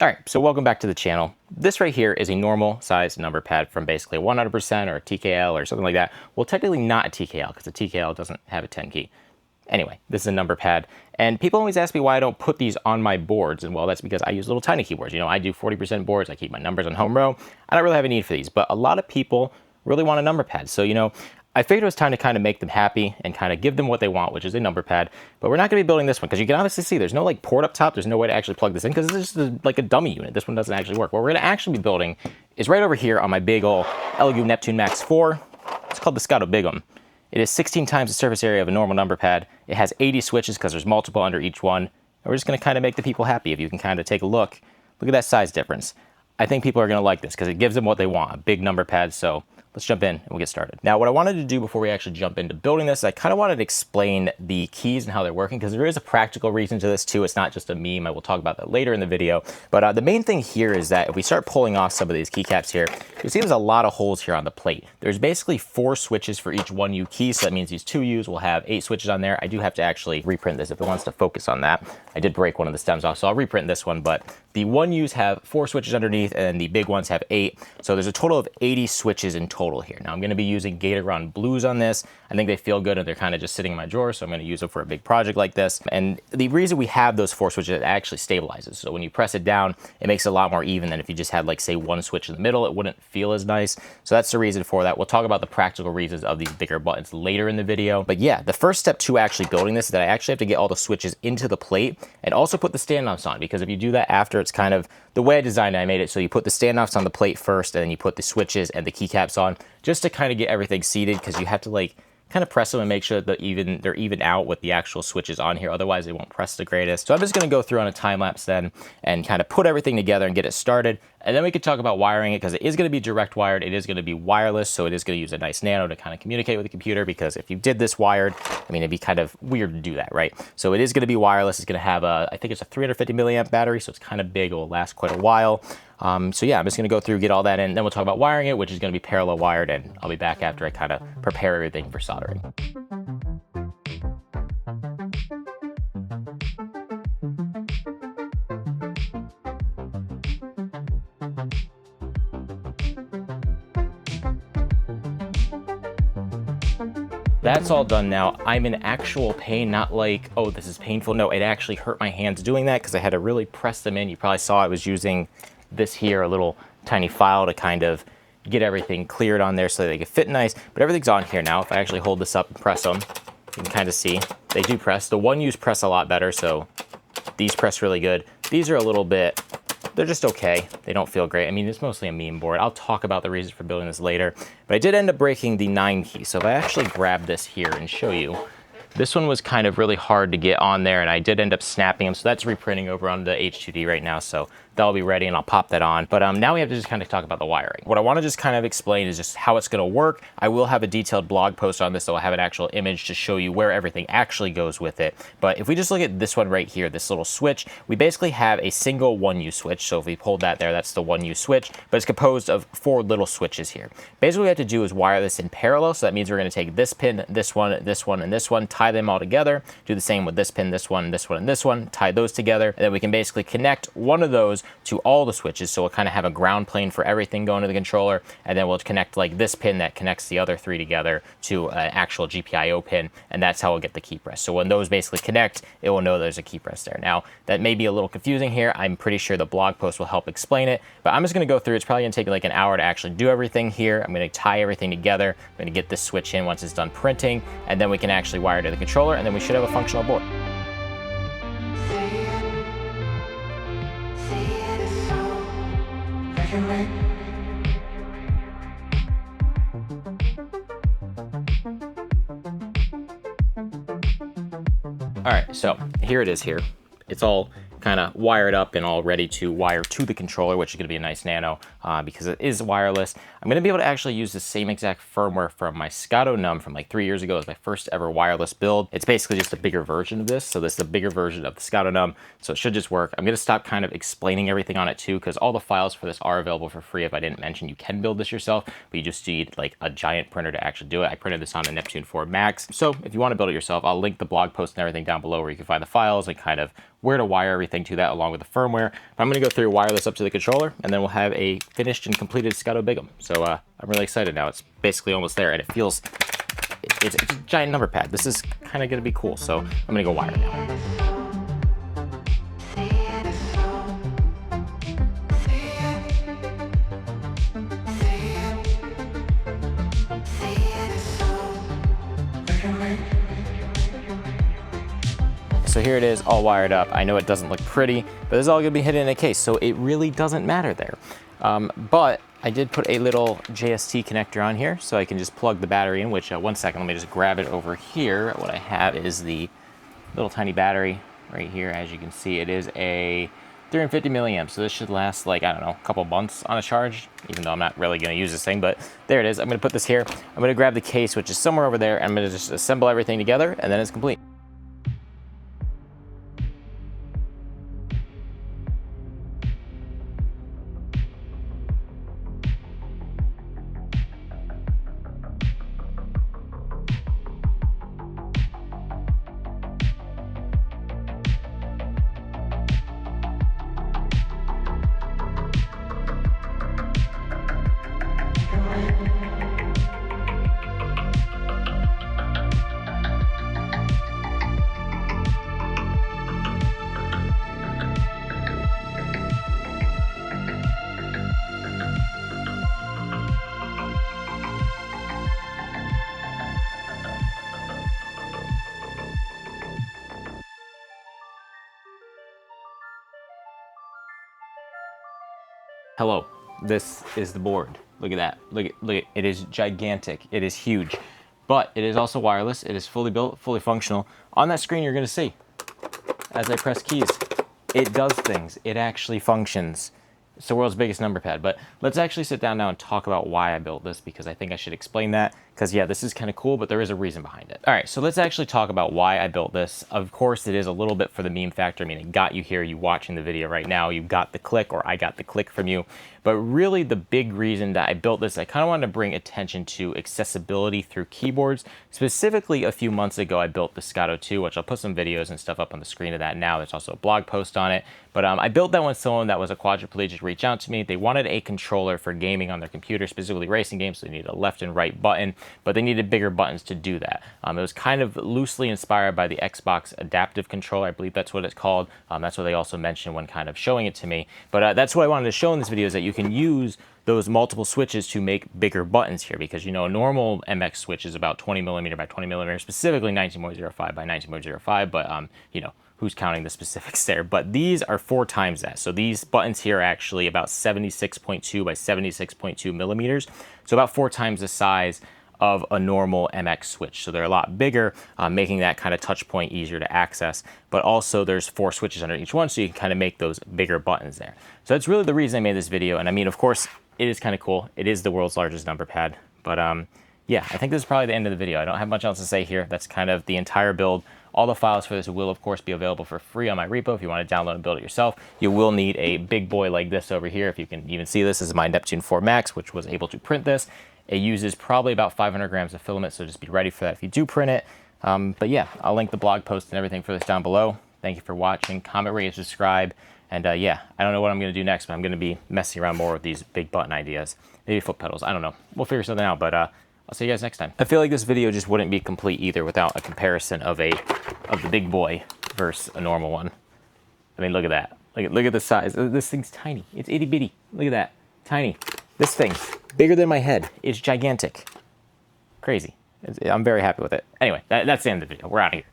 All right, so welcome back to the channel. This right here is a normal size number pad from basically 100% or a TKL or something like that. Well, technically not a TKL because a TKL doesn't have a 10 key. Anyway, this is a number pad. And people always ask me why I don't put these on my boards. And well, that's because I use little tiny keyboards. You know, I do 40% boards. I keep my numbers on home row. I don't really have a need for these, but a lot of people really want a number pad. So, you know, I figured it was time to kind of make them happy and kind of give them what they want, which is a number pad. But we're not going to be building this one because you can obviously see there's no like port up top. There's no way to actually plug this in because this is like a dummy unit. This one doesn't actually work. What we're going to actually be building is right over here on my big old Elegoo Neptune Max 4. It's called the ScottoBigum. It is 16 times the surface area of a normal number pad. It has 80 switches because there's multiple under each one. And we're just going to kind of make the people happy. If you can kind of take a look, look at that size difference. I think people are going to like this because it gives them what they want, a big number pad. So let's jump in and we'll get started. Now, what I wanted to do before we actually jump into building this, I kind of wanted to explain the keys and how they're working because there is a practical reason to this too. It's not just a meme. I will talk about that later in the video. But the main thing here is that if we start pulling off some of these keycaps here, you see there's a lot of holes here on the plate. There's basically 4 switches for each 1U key. So that means these 2Us will have 8 switches on there. I do have to actually reprint this if it wants to focus on that. I did break one of the stems off, so I'll reprint this one. But the 1Us have 4 switches underneath and the big ones have 8. So there's a total of 80 switches in total here. Now I'm going to be using Gateron Blues on this. I think they feel good and they're kind of just sitting in my drawer, so I'm going to use them for a big project like this. And the reason we have those 4 switches, it actually stabilizes. So when you press it down, it makes it a lot more even than if you just had like say 1 switch in the middle. It wouldn't feel as nice. So that's the reason for that. We'll talk about the practical reasons of these bigger buttons later in the video. But yeah, the first step to actually building this is that I actually have to get all the switches into the plate and also put the standoffs on, because if you do that after, it's kind of the way I designed it. I made it so you put the standoffs on the plate first and then you put the switches and the keycaps on just to kind of get everything seated, because you have to like kind of press them and make sure that they're even out with the actual switches on here. Otherwise, they won't press the greatest. So I'm just going to go through on a time lapse then and kind of put everything together and get it started. And then we could talk about wiring it, because it is going to be direct wired. It is going to be wireless, so it is going to use a nice nano to kind of communicate with the computer, because if you did this wired, I mean, it'd be kind of weird to do that, right? So it is going to be wireless. It's going to have a, I think it's a 350 milliamp battery, so it's kind of big. It will last quite a while. So yeah, I'm just going to go through, get all that in, then we'll talk about wiring it, which is going to be parallel wired, and I'll be back after I kind of prepare everything for soldering. That's all done now. I'm in actual pain, not like, oh, this is painful. No, it actually hurt my hands doing that because I had to really press them in. You probably saw I was using this here, a little tiny file to kind of get everything cleared on there so that they could fit nice. But everything's on here now. If I actually hold this up and press them, you can kind of see they do press. The 1Us press a lot better, so these press really good. These are a little bit, they're just okay. They don't feel great. I mean, it's mostly a meme board. I'll talk about the reasons for building this later, but I did end up breaking the 9 key. So if I actually grab this here and show you, this one was kind of really hard to get on there, and I did end up snapping them. So that's reprinting over on the H2D right now. So that'll be ready and I'll pop that on. But now we have to just kind of talk about the wiring. What I want to just kind of explain is just how it's going to work. I will have a detailed blog post on this, so I'll have an actual image to show you where everything actually goes with it. But if we just look at this one right here, this little switch, we basically have a single 1U switch. So if we hold that there, that's the 1U switch, but it's composed of 4 little switches here. Basically what we have to do is wire this in parallel. So that means we're going to take this pin, this one, this one, and this one, tie them all together, do the same with this pin, this one, this one, and this one, tie those together, and then we can basically connect one of those to all the switches. So we'll kind of have a ground plane for everything going to the controller, and then we'll connect like this pin that connects the other 3 together to an actual GPIO pin, and that's how we'll get the key press. So when those basically connect, it will know there's a key press there. Now, that may be a little confusing here. I'm pretty sure the blog post will help explain it, but I'm just going to go through. It's probably going to take like an hour to actually do everything here. I'm going to tie everything together. I'm going to get this switch in once it's done printing, and then we can actually wire to the controller, and then we should have a functional board. All right, so here it is here. It's all kind of wired up and all ready to wire to the controller, which is going to be a nice nano because it is wireless. I'm going to be able to actually use the same exact firmware from my Scotto Num from like 3 years ago. It was my first ever wireless build. It's basically just a bigger version of this. So this is a bigger version of the Scotto Num, so it should just work. I'm going to stop kind of explaining everything on it too, because all the files for this are available for free. If I didn't mention, you can build this yourself, but you just need like a giant printer to actually do it. I printed this on a Neptune 4 Max. So if you want to build it yourself, I'll link the blog post and everything down below where you can find the files and kind of where to wire everything to that along with the firmware. But I'm going to go through, wire this up to the controller, and then we'll have a finished and completed ScottoBigum. So I'm really excited now. It's basically almost there, and it feels, it's a giant number pad. This is kind of going to be cool, so I'm going to go wire it now. So here it is, all wired up. I know it doesn't look pretty, but this is all gonna be hidden in a case, so it really doesn't matter there. But I did put a little JST connector on here, so I can just plug the battery in, which, one second, let me just grab it over here. What I have is the little tiny battery right here. As you can see, it is a 350 milliamps, so this should last like, I don't know, a couple months on a charge, even though I'm not really gonna use this thing, but there it is. I'm gonna put this here. I'm gonna grab the case, which is somewhere over there, and I'm gonna just assemble everything together, and then it's complete. Hello, this is the board. Look at that, look at it, it is gigantic, it is huge. But it is also wireless, it is fully built, fully functional. On that screen you're gonna see, as I press keys, it does things, it actually functions. It's the world's biggest number pad, but let's actually sit down now and talk about why I built this, because I think I should explain that, because yeah, this is kind of cool, but there is a reason behind it. All right, so let's actually talk about why I built this. Of course, it is a little bit for the meme factor. I mean, it got you here, you watching the video right now, you got the click, or I got the click from you. But really the big reason that I built this, I kind of wanted to bring attention to accessibility through keyboards. Specifically, a few months ago, I built the Scotto 2, which I'll put some videos and stuff up on the screen of that now. There's also a blog post on it. But I built that when someone that was a quadriplegic reached out to me. They wanted a controller for gaming on their computer, specifically racing games, so they needed a left and right button, but they needed bigger buttons to do that. It was kind of loosely inspired by the Xbox adaptive controller. I believe that's what it's called. That's what they also mentioned when kind of showing it to me. But that's what I wanted to show in this video, is that you can use those multiple switches to make bigger buttons here, because you know a normal MX switch is about 20 millimeter by 20 millimeter, specifically 19.05 by 19.05, but you know, who's counting the specifics there? But these are 4 times that. So these buttons here are actually about 76.2 by 76.2 millimeters. So about 4 times the size of a normal MX switch. So they're a lot bigger, making that kind of touch point easier to access. But also there's 4 switches under each one, so you can kind of make those bigger buttons there. So that's really the reason I made this video. And I mean, of course, it is kind of cool. It is the world's largest number pad. But yeah, I think this is probably the end of the video. I don't have much else to say here. That's kind of the entire build. All the files for this will, of course, be available for free on my repo if you want to download and build it yourself. You will need a big boy like this over here. If you can even see this, is my Neptune 4 Max, which was able to print this. It uses probably about 500 grams of filament, so just be ready for that if you do print it. But yeah, I'll link the blog post and everything for this down below. Thank you for watching. Comment, rate, and subscribe. And yeah, I don't know what I'm going to do next, but I'm going to be messing around more with these big button ideas. Maybe foot pedals. I don't know. We'll figure something out, but I'll see you guys next time. I feel like this video just wouldn't be complete either without a comparison of the big boy versus a normal one. I mean, look at that. Look at the size. This thing's tiny. It's itty bitty. Look at that. Tiny. This thing, bigger than my head. It's gigantic. Crazy. I'm very happy with it. Anyway, that's the end of the video. We're out of here.